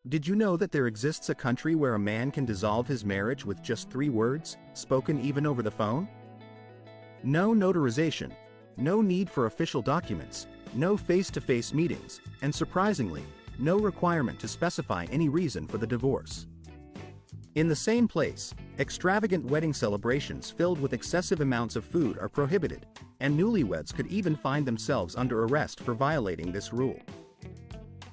Did you know that there exists a country where a man can dissolve his marriage with just 3 words, spoken even over the phone? No notarization, no need for official documents, no face-to-face meetings, and surprisingly, no requirement to specify any reason for the divorce. In the same place, extravagant wedding celebrations filled with excessive amounts of food are prohibited, and newlyweds could even find themselves under arrest for violating this rule.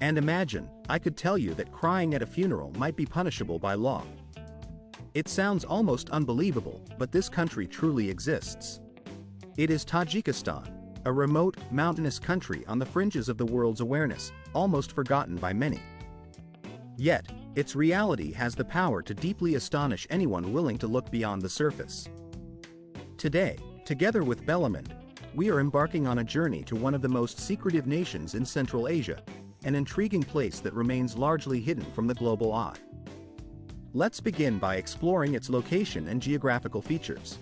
And imagine, I could tell you that crying at a funeral might be punishable by law. It sounds almost unbelievable, but this country truly exists. It is Tajikistan, a remote, mountainous country on the fringes of the world's awareness, almost forgotten by many. Yet, its reality has the power to deeply astonish anyone willing to look beyond the surface. Today, together with Bellamond, we are embarking on a journey to one of the most secretive nations in Central Asia, an intriguing place that remains largely hidden from the global eye. Let's begin by exploring its location and geographical features.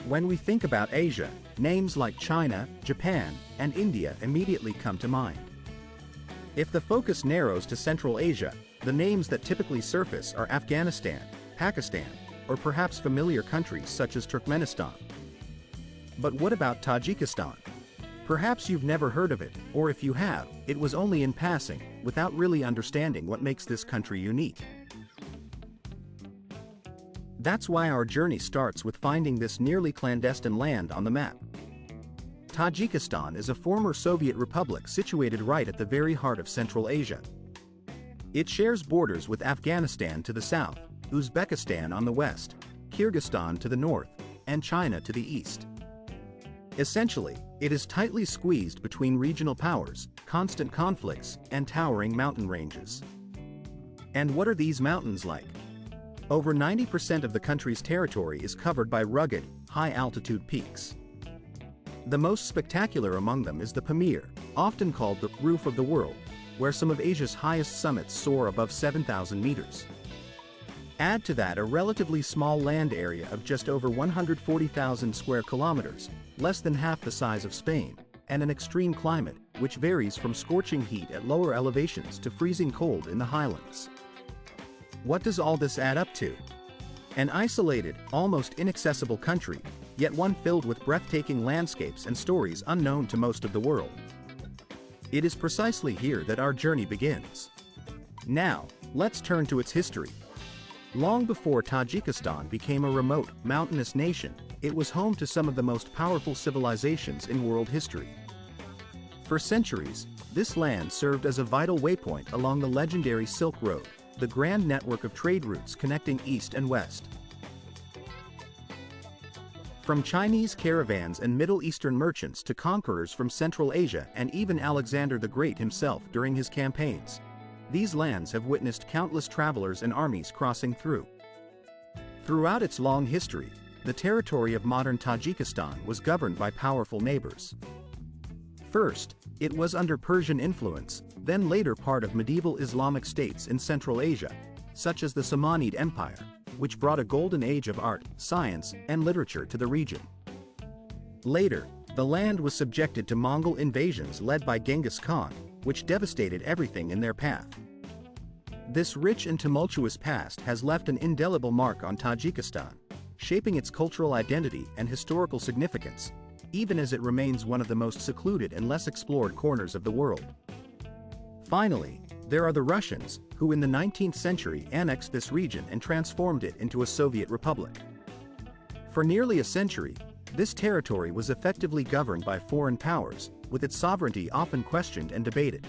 When we think about Asia, names like China, Japan, and India immediately come to mind. If the focus narrows to Central Asia, the names that typically surface are Afghanistan, Pakistan, or perhaps familiar countries such as Turkmenistan. But what about Tajikistan? Perhaps you've never heard of it, or if you have, it was only in passing, without really understanding what makes this country unique. That's why our journey starts with finding this nearly clandestine land on the map. Tajikistan is a former Soviet republic situated right at the very heart of Central Asia. It shares borders with Afghanistan to the south, Uzbekistan on the west, Kyrgyzstan to the north, and China to the east. Essentially, it is tightly squeezed between regional powers, constant conflicts, and towering mountain ranges. And what are these mountains like? Over 90% of the country's territory is covered by rugged, high-altitude peaks. The most spectacular among them is the Pamir, often called the roof of the world, where some of Asia's highest summits soar above 7,000 meters. Add to that a relatively small land area of just over 140,000 square kilometers, less than half the size of Spain, and an extreme climate, which varies from scorching heat at lower elevations to freezing cold in the highlands. What does all this add up to? An isolated, almost inaccessible country, yet one filled with breathtaking landscapes and stories unknown to most of the world. It is precisely here that our journey begins. Now, let's turn to its history. Long before Tajikistan became a remote, mountainous nation, it was home to some of the most powerful civilizations in world history. For centuries, this land served as a vital waypoint along the legendary Silk Road, the grand network of trade routes connecting east and west. From Chinese caravans and Middle Eastern merchants to conquerors from Central Asia and even Alexander the Great himself during his campaigns, these lands have witnessed countless travelers and armies crossing through. Throughout its long history, the territory of modern Tajikistan was governed by powerful neighbors. First, it was under Persian influence, then later part of medieval Islamic states in Central Asia, such as the Samanid Empire, which brought a golden age of art, science, and literature to the region. Later, the land was subjected to Mongol invasions led by Genghis Khan, which devastated everything in their path. This rich and tumultuous past has left an indelible mark on Tajikistan, shaping its cultural identity and historical significance, even as it remains one of the most secluded and less explored corners of the world. Finally, there are the Russians, who in the 19th century annexed this region and transformed it into a Soviet republic. For nearly a century, this territory was effectively governed by foreign powers, with its sovereignty often questioned and debated.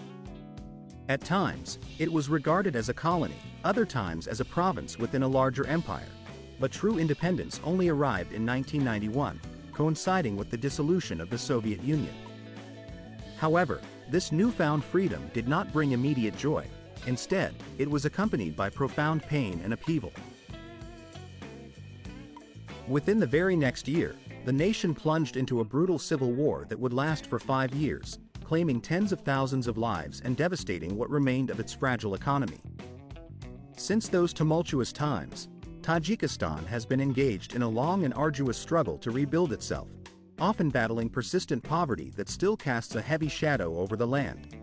At times, it was regarded as a colony, other times as a province within a larger empire, but true independence only arrived in 1991, coinciding with the dissolution of the Soviet Union. However, this newfound freedom did not bring immediate joy. Instead, it was accompanied by profound pain and upheaval. Within the very next year, the nation plunged into a brutal civil war that would last for 5 years, claiming tens of thousands of lives and devastating what remained of its fragile economy. Since those tumultuous times, Tajikistan has been engaged in a long and arduous struggle to rebuild itself, often battling persistent poverty that still casts a heavy shadow over the land.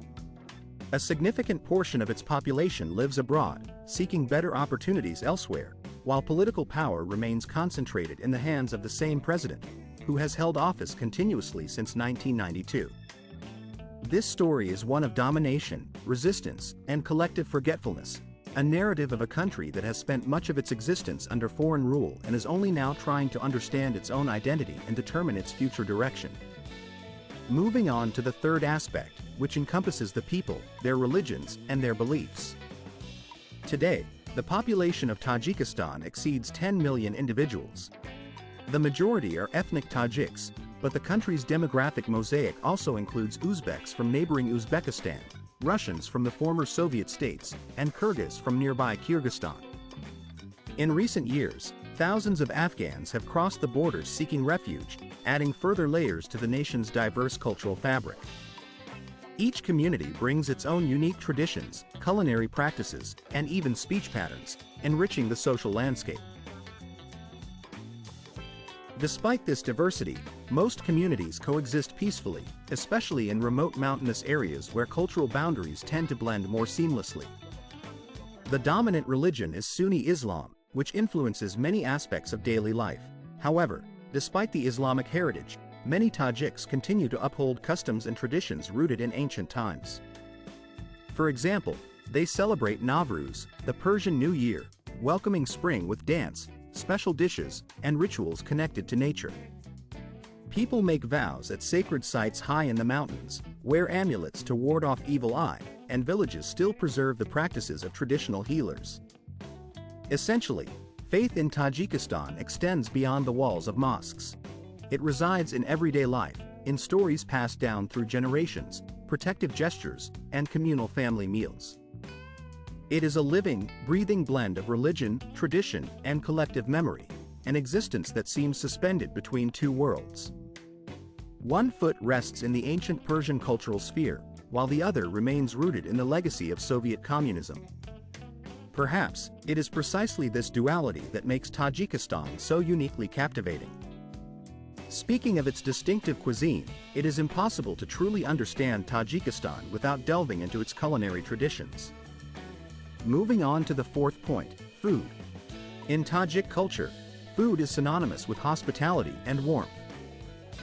A significant portion of its population lives abroad, seeking better opportunities elsewhere, while political power remains concentrated in the hands of the same president, who has held office continuously since 1992. This story is one of domination, resistance, and collective forgetfulness, a narrative of a country that has spent much of its existence under foreign rule and is only now trying to understand its own identity and determine its future direction. Moving on to the third aspect, which encompasses the people, their religions, and their beliefs. Today, the population of Tajikistan exceeds 10 million individuals. The majority are ethnic Tajiks, but the country's demographic mosaic also includes Uzbeks from neighboring Uzbekistan, Russians from the former Soviet states, and Kyrgyz from nearby Kyrgyzstan. In recent years, thousands of Afghans have crossed the borders seeking refuge, adding further layers to the nation's diverse cultural fabric. Each community brings its own unique traditions, culinary practices, and even speech patterns, enriching the social landscape. Despite this diversity, most communities coexist peacefully, especially in remote mountainous areas where cultural boundaries tend to blend more seamlessly. The dominant religion is Sunni Islam, which influences many aspects of daily life. However, despite the Islamic heritage, many Tajiks continue to uphold customs and traditions rooted in ancient times. For example, they celebrate Nowruz, the Persian New Year, welcoming spring with dance, special dishes, and rituals connected to nature. People make vows at sacred sites high in the mountains, wear amulets to ward off evil eye, and villages still preserve the practices of traditional healers. Essentially, faith in Tajikistan extends beyond the walls of mosques. It resides in everyday life, in stories passed down through generations, protective gestures, and communal family meals. It is a living, breathing blend of religion, tradition, and collective memory, an existence that seems suspended between two worlds. One foot rests in the ancient Persian cultural sphere, while the other remains rooted in the legacy of Soviet communism. Perhaps, it is precisely this duality that makes Tajikistan so uniquely captivating. Speaking of its distinctive cuisine, it is impossible to truly understand Tajikistan without delving into its culinary traditions. Moving on to the fourth point, food. In Tajik culture, food is synonymous with hospitality and warmth.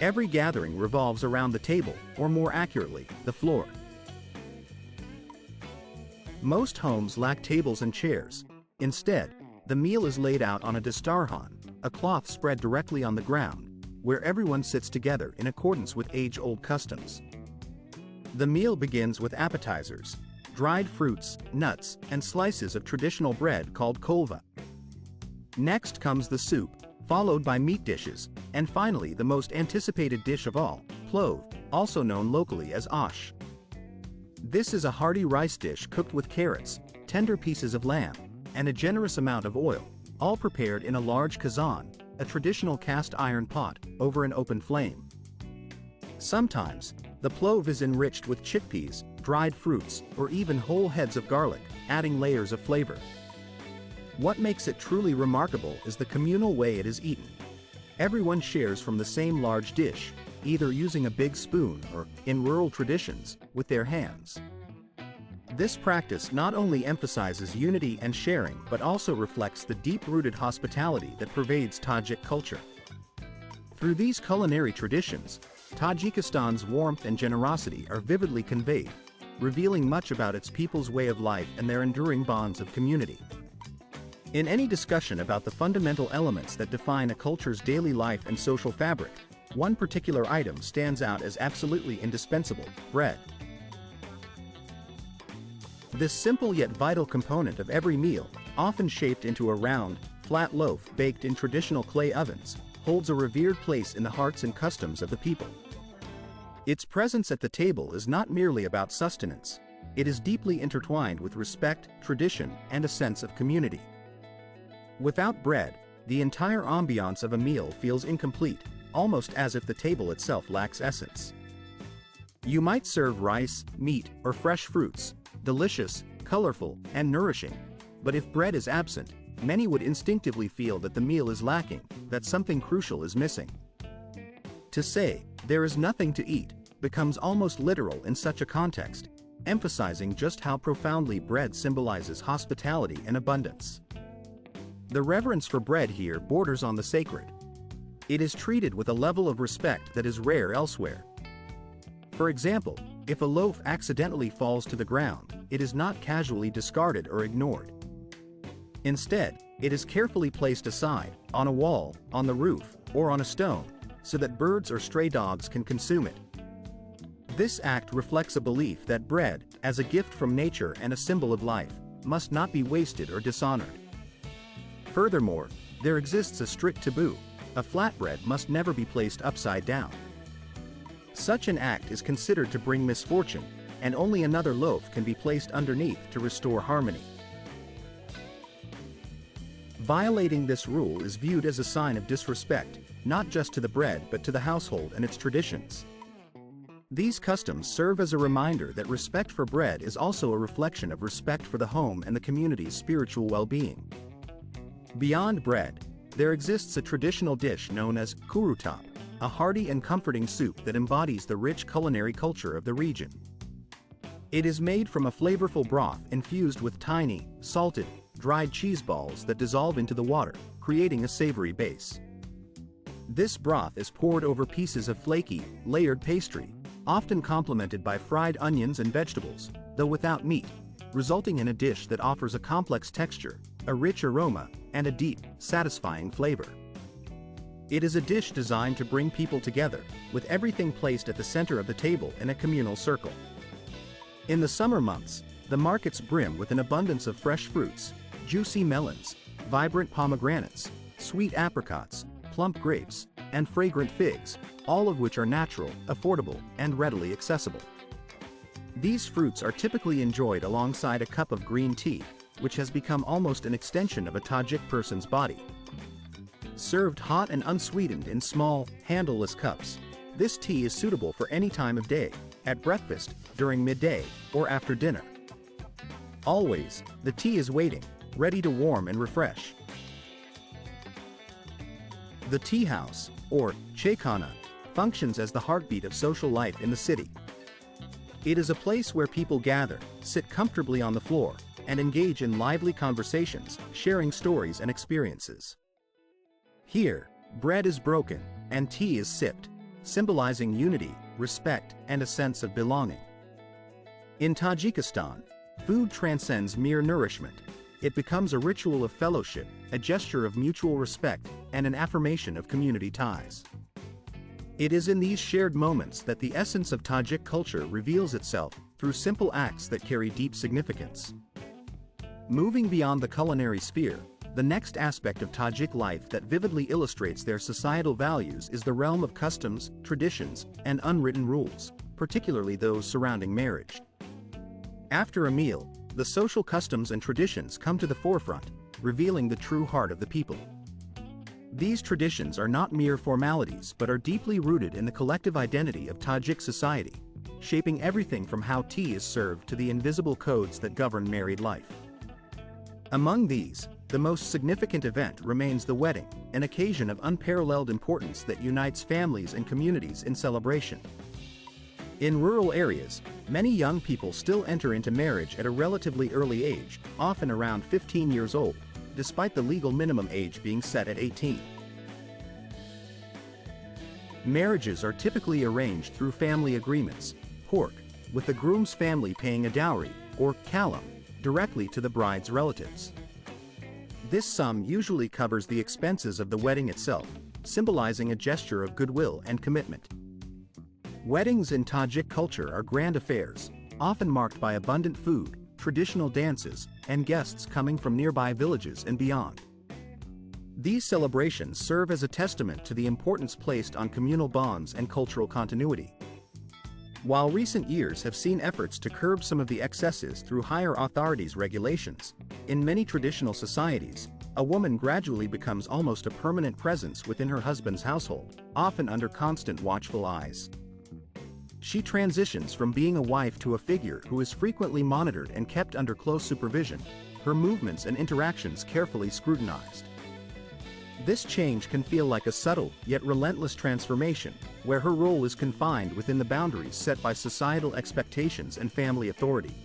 Every gathering revolves around the table, or more accurately, the floor. Most homes lack tables and chairs. Instead, the meal is laid out on a dastarhan, a cloth spread directly on the ground, where everyone sits together in accordance with age-old customs. The meal begins with appetizers, dried fruits, nuts, and slices of traditional bread called kolva. Next comes the soup, followed by meat dishes, and finally the most anticipated dish of all, plov, also known locally as ash. This is a hearty rice dish cooked with carrots, tender pieces of lamb, and a generous amount of oil, all prepared in a large kazan, a traditional cast iron pot, over an open flame. Sometimes, the plov is enriched with chickpeas, dried fruits, or even whole heads of garlic, adding layers of flavor. What makes it truly remarkable is the communal way it is eaten. Everyone shares from the same large dish, either using a big spoon or, in rural traditions, with their hands. This practice not only emphasizes unity and sharing but also reflects the deep-rooted hospitality that pervades Tajik culture. Through these culinary traditions, Tajikistan's warmth and generosity are vividly conveyed, revealing much about its people's way of life and their enduring bonds of community. In any discussion about the fundamental elements that define a culture's daily life and social fabric, one particular item stands out as absolutely indispensable: bread. This simple yet vital component of every meal, often shaped into a round, flat loaf baked in traditional clay ovens, holds a revered place in the hearts and customs of the people. Its presence at the table is not merely about sustenance. It is deeply intertwined with respect, tradition, and a sense of community. Without bread, the entire ambiance of a meal feels incomplete, almost as if the table itself lacks essence. You might serve rice, meat, or fresh fruits, delicious, colorful, and nourishing, but if bread is absent, many would instinctively feel that the meal is lacking, that something crucial is missing. To say, "there is nothing to eat," becomes almost literal in such a context, emphasizing just how profoundly bread symbolizes hospitality and abundance. The reverence for bread here borders on the sacred. It is treated with a level of respect that is rare elsewhere. For example, if a loaf accidentally falls to the ground, it is not casually discarded or ignored. Instead, it is carefully placed aside, on a wall, on the roof, or on a stone, so that birds or stray dogs can consume it. This act reflects a belief that bread, as a gift from nature and a symbol of life, must not be wasted or dishonored. Furthermore, there exists a strict taboo: a flatbread must never be placed upside down. Such an act is considered to bring misfortune, and only another loaf can be placed underneath to restore harmony. Violating this rule is viewed as a sign of disrespect, not just to the bread but to the household and its traditions. These customs serve as a reminder that respect for bread is also a reflection of respect for the home and the community's spiritual well-being. Beyond bread, there exists a traditional dish known as kurutop, a hearty and comforting soup that embodies the rich culinary culture of the region. It is made from a flavorful broth infused with tiny, salted, dried cheese balls that dissolve into the water, creating a savory base. This broth is poured over pieces of flaky, layered pastry, often complemented by fried onions and vegetables, though without meat, resulting in a dish that offers a complex texture, a rich aroma, and a deep, satisfying flavor. It is a dish designed to bring people together, with everything placed at the center of the table in a communal circle. In the summer months, the markets brim with an abundance of fresh fruits, juicy melons, vibrant pomegranates, sweet apricots, plump grapes, and fragrant figs, all of which are natural, affordable, and readily accessible. These fruits are typically enjoyed alongside a cup of green tea, which has become almost an extension of a Tajik person's body. Served hot and unsweetened in small, handleless cups, this tea is suitable for any time of day, at breakfast, during midday, or after dinner. Always, the tea is waiting, ready to warm and refresh. The tea house, or chaykhana, functions as the heartbeat of social life in the city. It is a place where people gather, sit comfortably on the floor, and engage in lively conversations, sharing stories and experiences. Here, bread is broken, and tea is sipped, symbolizing unity, respect, and a sense of belonging. In Tajikistan, food transcends mere nourishment. It becomes a ritual of fellowship, a gesture of mutual respect, and an affirmation of community ties. It is in these shared moments that the essence of Tajik culture reveals itself, through simple acts that carry deep significance. Moving beyond the culinary sphere, the next aspect of Tajik life that vividly illustrates their societal values is the realm of customs, traditions, and unwritten rules, particularly those surrounding marriage. After a meal, the social customs and traditions come to the forefront, revealing the true heart of the people. These traditions are not mere formalities but are deeply rooted in the collective identity of Tajik society, shaping everything from how tea is served to the invisible codes that govern married life. Among these, the most significant event remains the wedding, an occasion of unparalleled importance that unites families and communities in celebration. In rural areas, many young people still enter into marriage at a relatively early age, often around 15 years old, despite the legal minimum age being set at 18. Marriages are typically arranged through family agreements, pork, with the groom's family paying a dowry, or kalam, directly to the bride's relatives. This sum usually covers the expenses of the wedding itself, symbolizing a gesture of goodwill and commitment. Weddings in Tajik culture are grand affairs, often marked by abundant food, traditional dances, and guests coming from nearby villages and beyond. These celebrations serve as a testament to the importance placed on communal bonds and cultural continuity. While recent years have seen efforts to curb some of the excesses through higher authorities' regulations, in many traditional societies, a woman gradually becomes almost a permanent presence within her husband's household, often under constant watchful eyes. She transitions from being a wife to a figure who is frequently monitored and kept under close supervision, her movements and interactions carefully scrutinized. This change can feel like a subtle yet relentless transformation, where her role is confined within the boundaries set by societal expectations and family authority.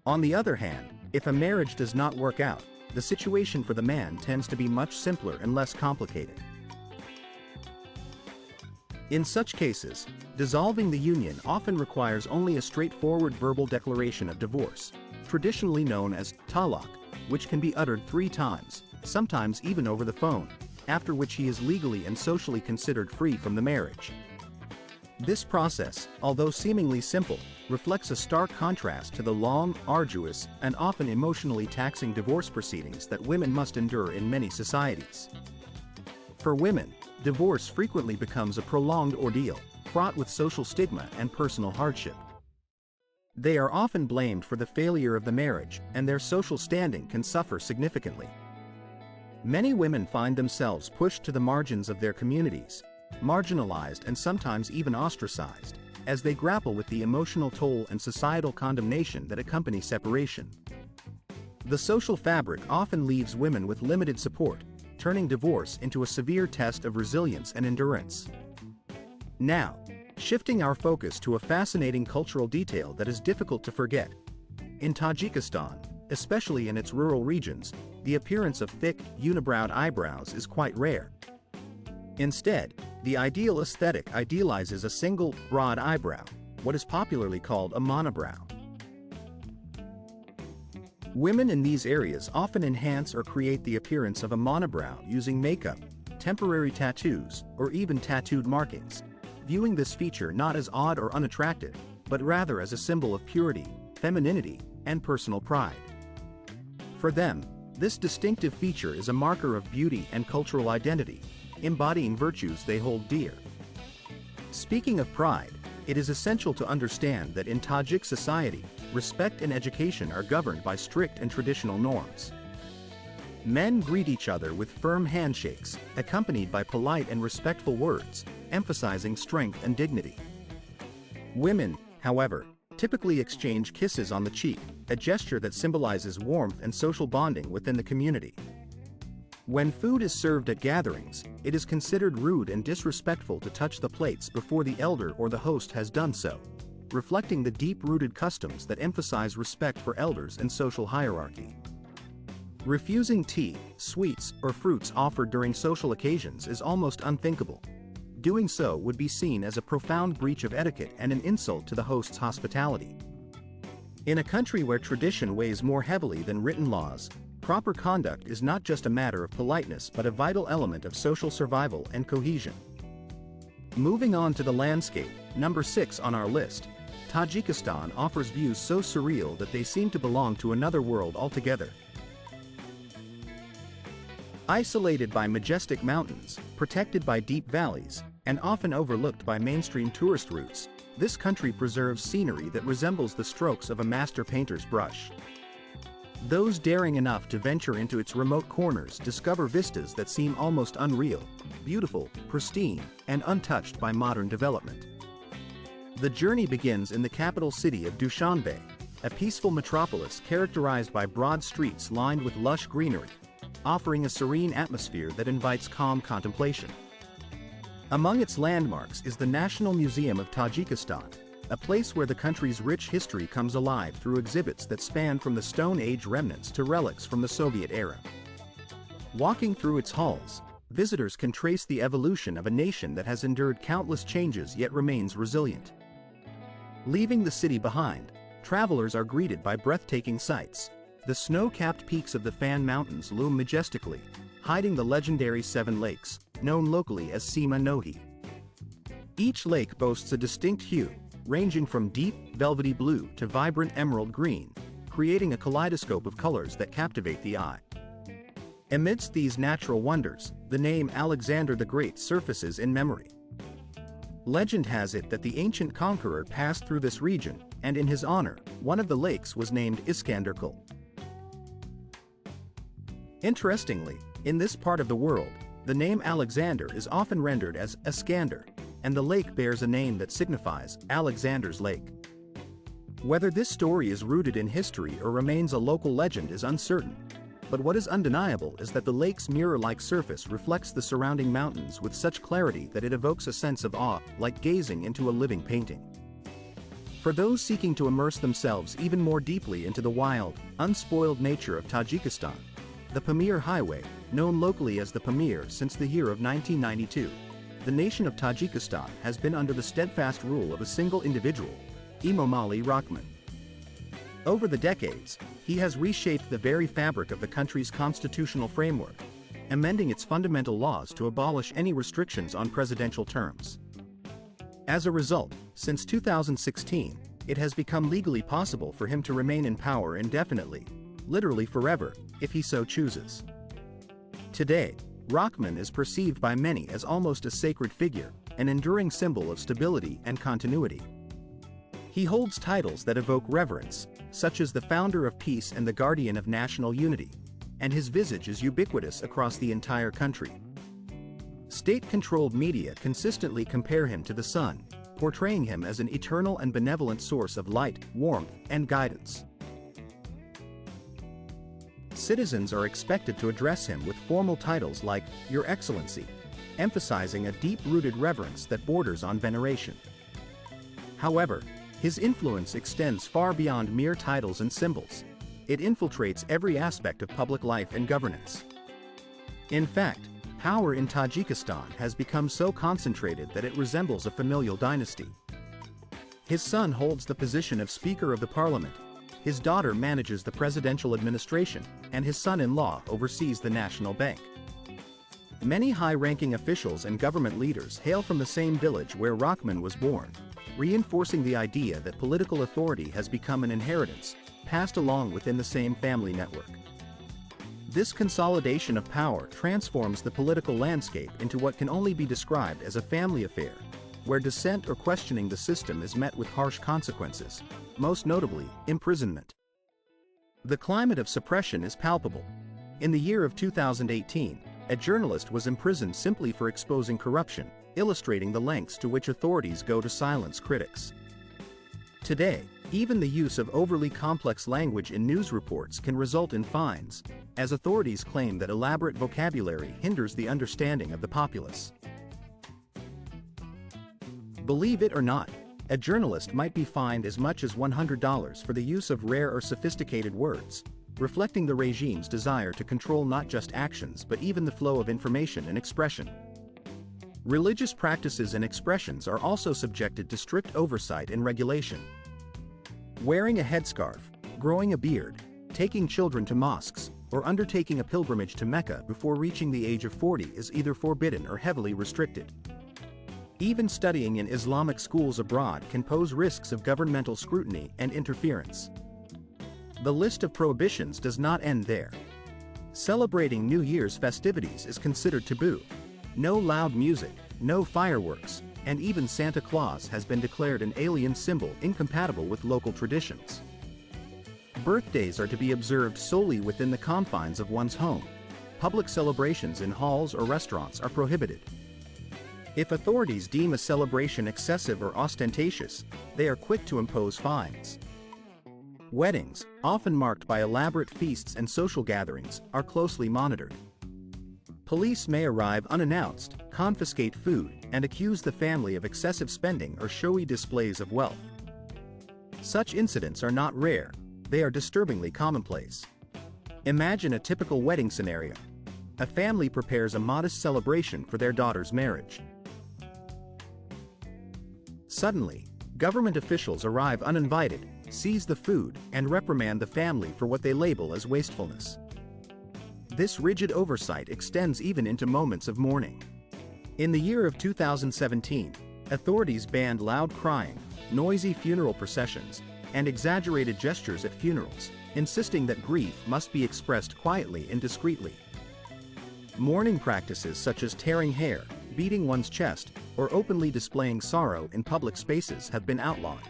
On the other hand, if a marriage does not work out, the situation for the man tends to be much simpler and less complicated. In such cases, dissolving the union often requires only a straightforward verbal declaration of divorce, traditionally known as talaq, which can be uttered 3 times, sometimes even over the phone, after which he is legally and socially considered free from the marriage. This process, although seemingly simple, reflects a stark contrast to the long, arduous, and often emotionally taxing divorce proceedings that women must endure in many societies. For women, divorce frequently becomes a prolonged ordeal, fraught with social stigma and personal hardship. They are often blamed for the failure of the marriage, and their social standing can suffer significantly. Many women find themselves pushed to the margins of their communities, marginalized and sometimes even ostracized, as they grapple with the emotional toll and societal condemnation that accompany separation. The social fabric often leaves women with limited support, turning divorce into a severe test of resilience and endurance. Now, shifting our focus to a fascinating cultural detail that is difficult to forget. In Tajikistan, especially in its rural regions, the appearance of thick, unibrowed eyebrows is quite rare. Instead, the ideal aesthetic idealizes a single, broad eyebrow, what is popularly called a monobrow. Women in these areas often enhance or create the appearance of a monobrow using makeup, temporary tattoos, or even tattooed markings, viewing this feature not as odd or unattractive, but rather as a symbol of purity, femininity, and personal pride. For them, this distinctive feature is a marker of beauty and cultural identity, embodying virtues they hold dear. Speaking of pride, it is essential to understand that in Tajik society, respect and education are governed by strict and traditional norms. Men greet each other with firm handshakes, accompanied by polite and respectful words, emphasizing strength and dignity. Women, however, typically exchange kisses on the cheek, a gesture that symbolizes warmth and social bonding within the community. When food is served at gatherings, it is considered rude and disrespectful to touch the plates before the elder or the host has done so, reflecting the deep-rooted customs that emphasize respect for elders and social hierarchy. Refusing tea, sweets, or fruits offered during social occasions is almost unthinkable. Doing so would be seen as a profound breach of etiquette and an insult to the host's hospitality. In a country where tradition weighs more heavily than written laws, proper conduct is not just a matter of politeness but a vital element of social survival and cohesion. Moving on to the landscape, number 6 on our list, Tajikistan offers views so surreal that they seem to belong to another world altogether. Isolated by majestic mountains, protected by deep valleys, and often overlooked by mainstream tourist routes, this country preserves scenery that resembles the strokes of a master painter's brush. Those daring enough to venture into its remote corners discover vistas that seem almost unreal, beautiful, pristine, and untouched by modern development. The journey begins in the capital city of Dushanbe, a peaceful metropolis characterized by broad streets lined with lush greenery, offering a serene atmosphere that invites calm contemplation. Among its landmarks is the National Museum of Tajikistan, a place where the country's rich history comes alive through exhibits that span from the Stone Age remnants to relics from the Soviet era. Walking through its halls, visitors can trace the evolution of a nation that has endured countless changes yet remains resilient. Leaving the city behind, travelers are greeted by breathtaking sights. The snow-capped peaks of the Fan Mountains loom majestically, hiding the legendary 7 lakes, known locally as Sima Nohi. Each lake boasts a distinct hue, ranging from deep, velvety blue to vibrant emerald green, creating a kaleidoscope of colors that captivate the eye. Amidst these natural wonders, the name Alexander the Great surfaces in memory. Legend has it that the ancient conqueror passed through this region, and in his honor, one of the lakes was named Iskanderkul. Interestingly, in this part of the world, the name Alexander is often rendered as Iskander, and the lake bears a name that signifies Alexander's Lake. Whether this story is rooted in history or remains a local legend is uncertain, But what is undeniable is that the lake's mirror-like surface reflects the surrounding mountains with such clarity that it evokes a sense of awe, like gazing into a living painting. For those seeking to immerse themselves even more deeply into the wild, unspoiled nature of Tajikistan, the Pamir Highway, known locally as the Pamir since the year of 1992, the nation of Tajikistan has been under the steadfast rule of a single individual, Emomali Rahman. Over the decades, he has reshaped the very fabric of the country's constitutional framework, amending its fundamental laws to abolish any restrictions on presidential terms. As a result, since 2016, it has become legally possible for him to remain in power indefinitely, literally forever, if he so chooses. Today, Rahman is perceived by many as almost a sacred figure, an enduring symbol of stability and continuity. He holds titles that evoke reverence, such as the founder of peace and the guardian of national unity, and his visage is ubiquitous across the entire country. State-controlled media consistently compare him to the sun, portraying him as an eternal and benevolent source of light, warmth, and guidance. Citizens are expected to address him with formal titles like Your Excellency, emphasizing a deep-rooted reverence that borders on veneration. However, his influence extends far beyond mere titles and symbols. It infiltrates every aspect of public life and governance. In fact, power in Tajikistan has become so concentrated that it resembles a familial dynasty. His son holds the position of Speaker of the Parliament, his daughter manages the presidential administration, and his son-in-law oversees the National Bank. Many high-ranking officials and government leaders hail from the same village where Rahman was born, reinforcing the idea that political authority has become an inheritance, passed along within the same family network. This consolidation of power transforms the political landscape into what can only be described as a family affair, where dissent or questioning the system is met with harsh consequences, most notably, imprisonment. The climate of suppression is palpable. In the year of 2018, a journalist was imprisoned simply for exposing corruption, illustrating the lengths to which authorities go to silence critics. Today, even the use of overly complex language in news reports can result in fines, as authorities claim that elaborate vocabulary hinders the understanding of the populace. Believe it or not, a journalist might be fined as much as $100 for the use of rare or sophisticated words, reflecting the regime's desire to control not just actions but even the flow of information and expression. Religious practices and expressions are also subjected to strict oversight and regulation. Wearing a headscarf, growing a beard, taking children to mosques, or undertaking a pilgrimage to Mecca before reaching the age of 40 is either forbidden or heavily restricted. Even studying in Islamic schools abroad can pose risks of governmental scrutiny and interference. The list of prohibitions does not end there. Celebrating New Year's festivities is considered taboo. No loud music, no fireworks, and even Santa Claus has been declared an alien symbol incompatible with local traditions. Birthdays are to be observed solely within the confines of one's home. Public celebrations in halls or restaurants are prohibited. If authorities deem a celebration excessive or ostentatious, they are quick to impose fines. Weddings, often marked by elaborate feasts and social gatherings, are closely monitored. Police may arrive unannounced, confiscate food, and accuse the family of excessive spending or showy displays of wealth. Such incidents are not rare, they are disturbingly commonplace. Imagine a typical wedding scenario. A family prepares a modest celebration for their daughter's marriage. Suddenly, government officials arrive uninvited, seize the food, and reprimand the family for what they label as wastefulness. This rigid oversight extends even into moments of mourning. In the year of 2017, authorities banned loud crying, noisy funeral processions, and exaggerated gestures at funerals, insisting that grief must be expressed quietly and discreetly. Mourning practices such as tearing hair, beating one's chest, or openly displaying sorrow in public spaces have been outlawed.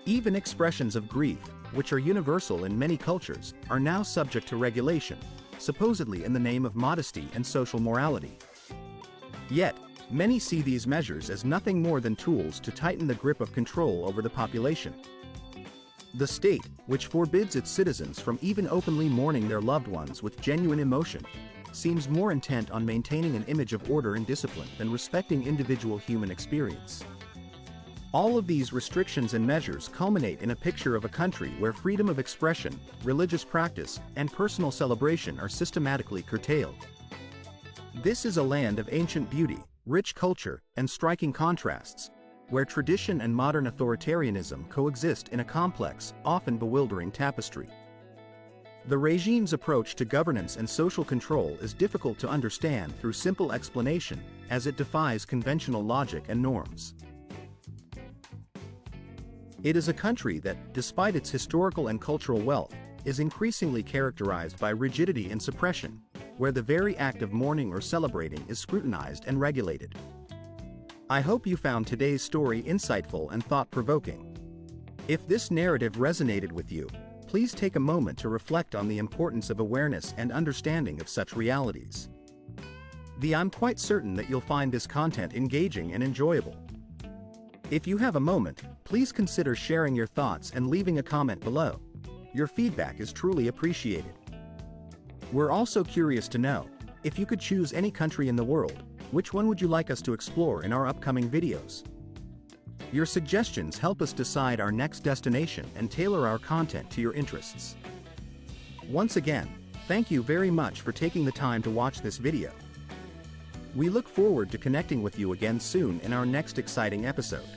Even expressions of grief, which are universal in many cultures, are now subject to regulation, supposedly in the name of modesty and social morality. Yet, many see these measures as nothing more than tools to tighten the grip of control over the population. The state, which forbids its citizens from even openly mourning their loved ones with genuine emotion, seems more intent on maintaining an image of order and discipline than respecting individual human experience. All of these restrictions and measures culminate in a picture of a country where freedom of expression, religious practice, and personal celebration are systematically curtailed. This is a land of ancient beauty, rich culture, and striking contrasts, where tradition and modern authoritarianism coexist in a complex, often bewildering tapestry. The regime's approach to governance and social control is difficult to understand through simple explanation, as it defies conventional logic and norms. It is a country that, despite its historical and cultural wealth, is increasingly characterized by rigidity and suppression, where the very act of mourning or celebrating is scrutinized and regulated. I hope you found today's story insightful and thought-provoking. If this narrative resonated with you, please take a moment to reflect on the importance of awareness and understanding of such realities. I'm quite certain that you'll find this content engaging and enjoyable. If you have a moment, please consider sharing your thoughts and leaving a comment below. Your feedback is truly appreciated. We're also curious to know, if you could choose any country in the world, which one would you like us to explore in our upcoming videos? Your suggestions help us decide our next destination and tailor our content to your interests. Once again, thank you very much for taking the time to watch this video. We look forward to connecting with you again soon in our next exciting episode.